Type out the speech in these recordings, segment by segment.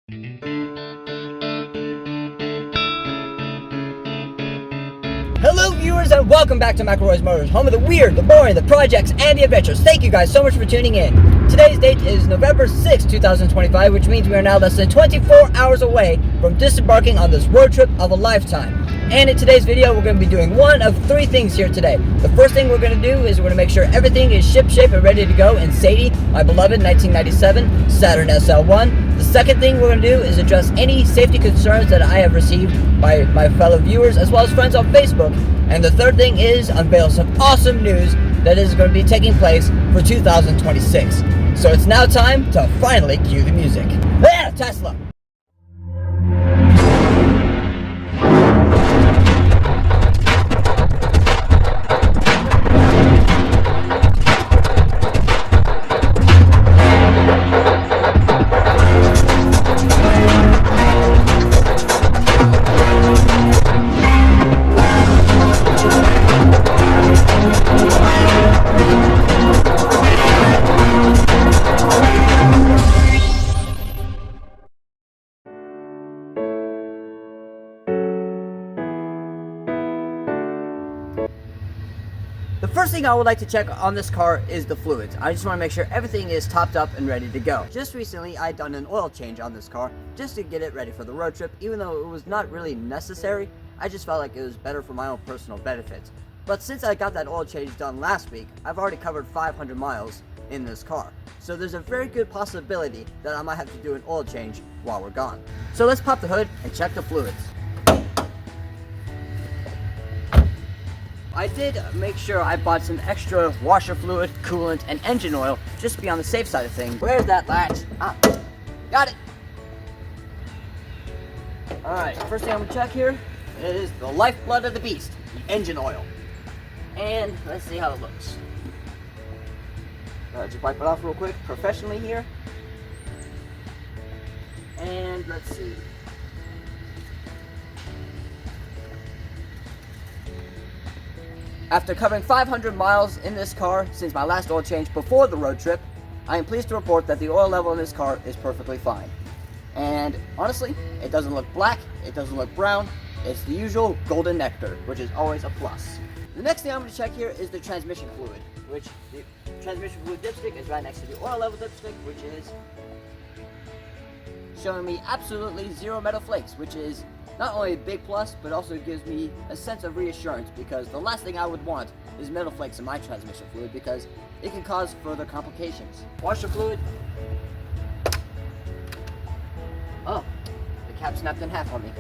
Hello viewers and welcome back to McElroy's Motors, home of the weird, the boring, the projects, and the adventures. Thank you guys so much for tuning in. Today's date is November 6, 2025, which means we are now less than 24 hours away from disembarking on this road trip of a lifetime. And in today's video, we're going to be doing one of three things here today. The first thing we're going to do is we're going to make sure everything is shipshape and ready to go in Sadie, my beloved 1997 Saturn SL1. The second thing we're going to do is address any safety concerns that I have received by my fellow viewers as well as friends on Facebook. And the third thing is unveil some awesome news that is going to be taking place for 2026. So it's now time to finally cue the music. Yeah, Tesla! The first thing I would like to check on this car is the fluids. I just want to make sure everything is topped up and ready to go. Just recently, I done an oil change on this car just to get it ready for the road trip. Even though it was not really necessary, I just felt like it was better for my own personal benefits. But since I got that oil change done last week, I've already covered 500 miles in this car. So there's a very good possibility that I might have to do an oil change while we're gone. So let's pop the hood and check the fluids. I did make sure I bought some extra washer fluid, coolant, and engine oil just to be on the safe side of things. Where's that latch? Ah, got it! Alright, first thing I'm gonna check here is the lifeblood of the beast, the engine oil. And let's see how it looks. Just wipe it off real quick, professionally here. And let's see. After covering 500 miles in this car since my last oil change before the road trip, I am pleased to report that the oil level in this car is perfectly fine. And honestly, it doesn't look black, it doesn't look brown, it's the usual golden nectar, which is always a plus. The next thing I'm going to check here is the transmission fluid, which the transmission fluid dipstick is right next to the oil level dipstick, which is showing me absolutely zero metal flakes, which is not only a big plus, but also gives me a sense of reassurance, because the last thing I would want is metal flakes in my transmission fluid, because it can cause further complications. Washer fluid. Oh, the cap snapped in half on me.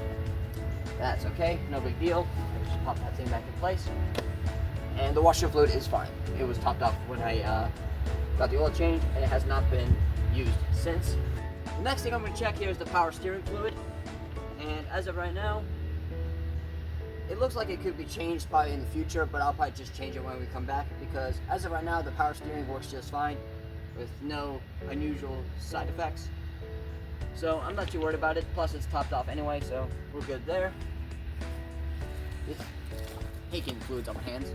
That's okay, no big deal. Just pop that thing back in place. And the washer fluid is fine. It was topped off when I got the oil change, and it has not been used since. The next thing I'm going to check here is the power steering fluid. And as of right now, it looks like it could be changed probably in the future, but I'll probably just change it when we come back, because as of right now, the power steering works just fine with no unusual side effects. So I'm not too worried about it. Plus, it's topped off anyway, so we're good there. Just hate getting fluids on my hands.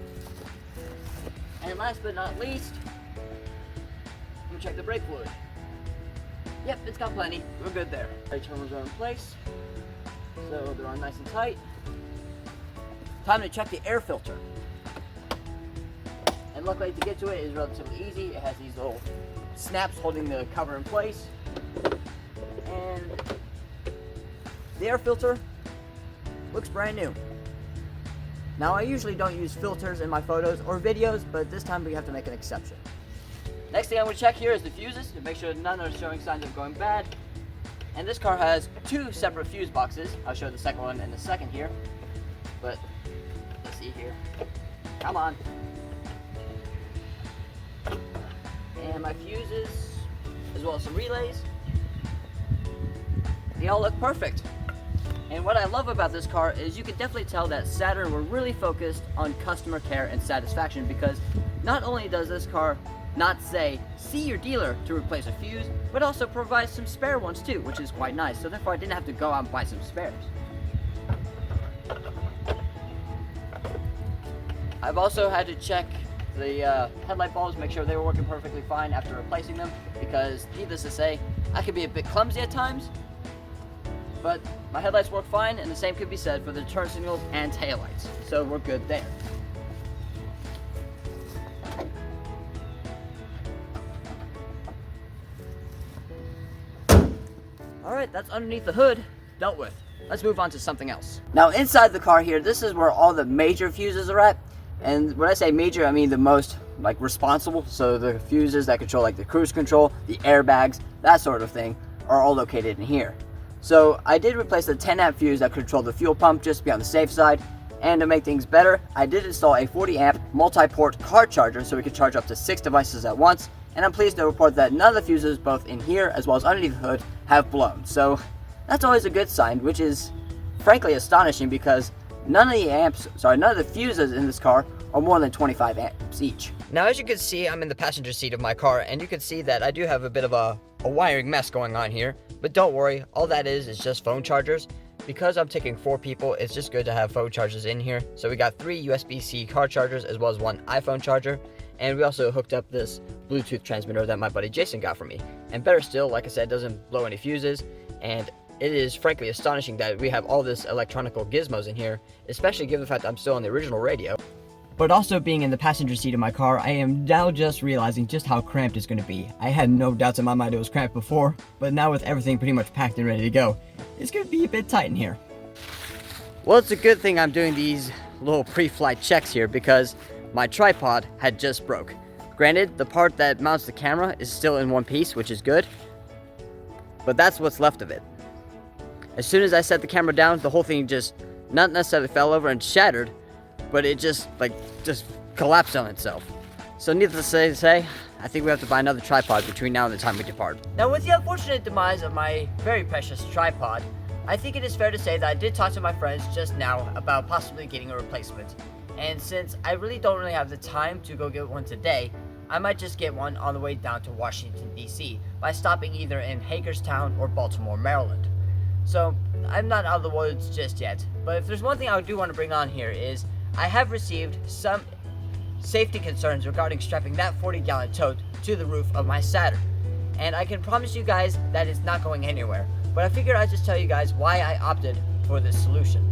And last but not least, I'm gonna check the brake fluid. Yep, it's got plenty. We're good there. Brake terminals are in place, so they're on nice and tight. Time to check the air filter. And luckily to get to it is relatively easy. It has these little snaps holding the cover in place. And the air filter looks brand new. Now, I usually don't use filters in my photos or videos, but this time we have to make an exception. Next thing I'm going to check here is the fuses to make sure none are showing signs of going bad. And this car has two separate fuse boxes. I'll show the second one in a second here. But let's see here. Come on. And my fuses, as well as some relays, they all look perfect. And what I love about this car is you can definitely tell that Saturn were really focused on customer care and satisfaction, because not only does this car not say, see your dealer to replace a fuse, but also provides some spare ones too, which is quite nice. So therefore I didn't have to go out and buy some spares. I've also had to check the headlight bulbs, make sure they were working perfectly fine after replacing them, because needless to say, I could be a bit clumsy at times, But my headlights work fine, and the same could be said for the turn signals and taillights. So we're good there. Alright, that's underneath the hood dealt with. Let's move on to something else. Now inside the car here, this is where all the major fuses are at. And when I say major, I mean the most responsible. So the fuses that control the cruise control, the airbags, that sort of thing are all located in here. So I did replace the 10 amp fuse that controlled the fuel pump just to be on the safe side. And to make things better, I did install a 40 amp multi-port car charger so we could charge up to 6 devices at once. And I'm pleased to report that none of the fuses, both in here as well as underneath the hood, have blown. So that's always a good sign, which is frankly astonishing because none of the fuses in this car are more than 25 amps each. Now, as you can see, I'm in the passenger seat of my car, and you can see that I do have a bit of a wiring mess going on here. But don't worry, all that is just phone chargers. Because I'm taking 4 people, it's just good to have phone chargers in here. So we got 3 USB-C car chargers as well as 1 iPhone charger. And we also hooked up this Bluetooth transmitter that my buddy Jason got for me. And better still, like I said, it doesn't blow any fuses. And it is frankly astonishing that we have all this electronical gizmos in here, especially given the fact that I'm still on the original radio. But also being in the passenger seat of my car, I am now just realizing just how cramped it's going to be. I had no doubts in my mind it was cramped before, but now with everything pretty much packed and ready to go, it's going to be a bit tight in here. Well, it's a good thing I'm doing these little pre-flight checks here because my tripod had just broke. Granted, the part that mounts the camera is still in one piece, which is good, but that's what's left of it. As soon as I set the camera down, the whole thing just not necessarily fell over and shattered, but it just collapsed on itself. So needless to say, I think we have to buy another tripod between now and the time we depart. Now, with the unfortunate demise of my very precious tripod, I think it is fair to say that I did talk to my friends just now about possibly getting a replacement. And since I really don't have the time to go get one today, I might just get one on the way down to Washington, D.C. by stopping either in Hagerstown or Baltimore, Maryland. So I'm not out of the woods just yet, but if there's one thing I do want to bring on here is I have received some safety concerns regarding strapping that 40-gallon tote to the roof of my Saturn. And I can promise you guys that it's not going anywhere, but I figured I'd just tell you guys why I opted for this solution.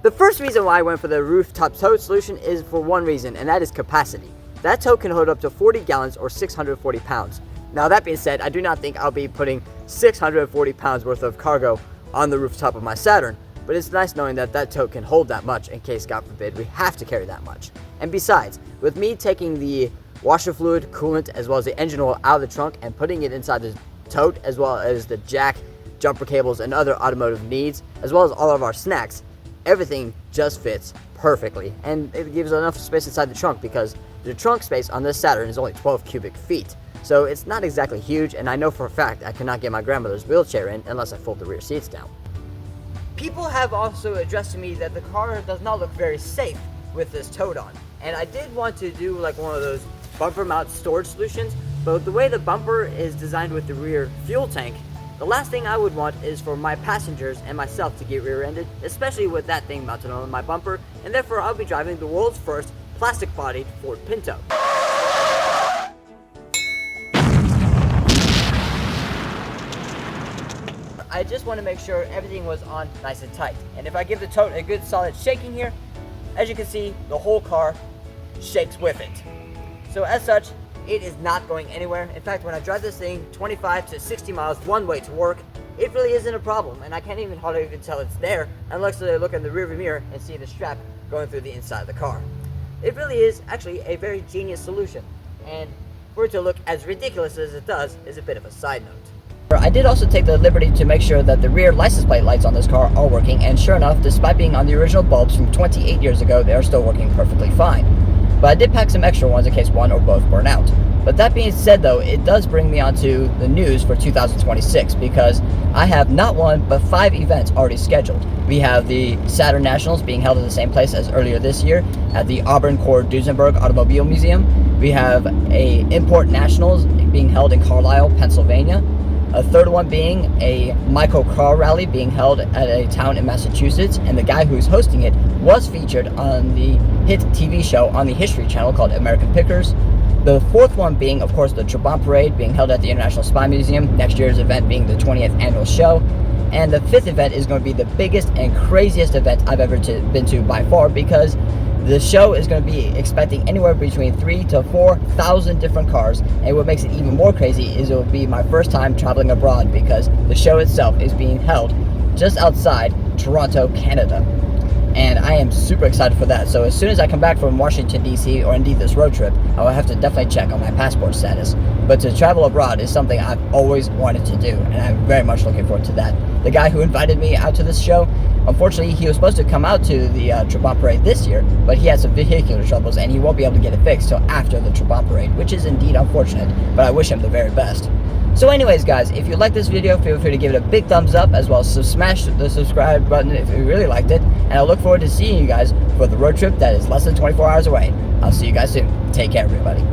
The first reason why I went for the rooftop tote solution is for one reason, and that is capacity. That tote can hold up to 40 gallons or 640 pounds. Now, that being said, I do not think I'll be putting 640 pounds worth of cargo on the rooftop of my Saturn, but it's nice knowing that that tote can hold that much in case, God forbid, we have to carry that much. And besides, with me taking the washer fluid, coolant, as well as the engine oil out of the trunk and putting it inside the tote, as well as the jack, jumper cables, and other automotive needs, as well as all of our snacks, everything just fits perfectly. And it gives enough space inside the trunk because the trunk space on this Saturn is only 12 cubic feet. So it's not exactly huge, and I know for a fact I cannot get my grandmother's wheelchair in unless I fold the rear seats down. People have also addressed to me that the car does not look very safe with this tote on. And I did want to do like one of those bumper mount storage solutions, but the way the bumper is designed with the rear fuel tank, the last thing I would want is for my passengers and myself to get rear-ended, especially with that thing mounted on my bumper, and therefore I'll be driving the world's first plastic-bodied Ford Pinto. I just want to make sure everything was on nice and tight. And if I give the tote a good solid shaking here, as you can see, the whole car shakes with it. So as such, it is not going anywhere. In fact, when I drive this thing 25 to 60 miles one way to work, it really isn't a problem. And I can't even hardly even tell it's there unless I look in the rearview mirror and see the strap going through the inside of the car. It really is actually a very genius solution. And for it to look as ridiculous as it does is a bit of a side note. I did also take the liberty to make sure that the rear license plate lights on this car are working, and sure enough, despite being on the original bulbs from 28 years ago, they are still working perfectly fine. But I did pack some extra ones in case one or both burn out. But that being said though, it does bring me onto the news for 2026 because I have not one but 5 events already scheduled. We have the Saturn Nationals being held at the same place as earlier this year at the Auburn Cord Duesenberg Automobile Museum. We have a Import Nationals being held in Carlisle, Pennsylvania. A third one being a micro car rally being held at a town in Massachusetts, and the guy who's hosting it was featured on the hit TV show on the History Channel called American Pickers. The fourth one being, of course, the Trabant Parade being held at the International Spy Museum, next year's event being the 20th annual show. And the 5th event is going to be the biggest and craziest event I've ever been to by far, because the show is going to be expecting anywhere between 3,000 to 4,000 different cars. And what makes it even more crazy is it will be my first time traveling abroad, because the show itself is being held just outside Toronto, Canada. And I am super excited for that. So as soon as I come back from Washington, D.C., or indeed this road trip, I will have to definitely check on my passport status. But to travel abroad is something I've always wanted to do, and I'm very much looking forward to that. The guy who invited me out to this show, unfortunately, he was supposed to come out to the Trabant Parade this year, but he had some vehicular troubles, and he won't be able to get it fixed till after the Trabant Parade, which is indeed unfortunate, but I wish him the very best. So anyways, guys, if you like this video, feel free to give it a big thumbs up, as well as smash the subscribe button if you really liked it. And I look forward to seeing you guys for the road trip that is less than 24 hours away. I'll see you guys soon. Take care, everybody.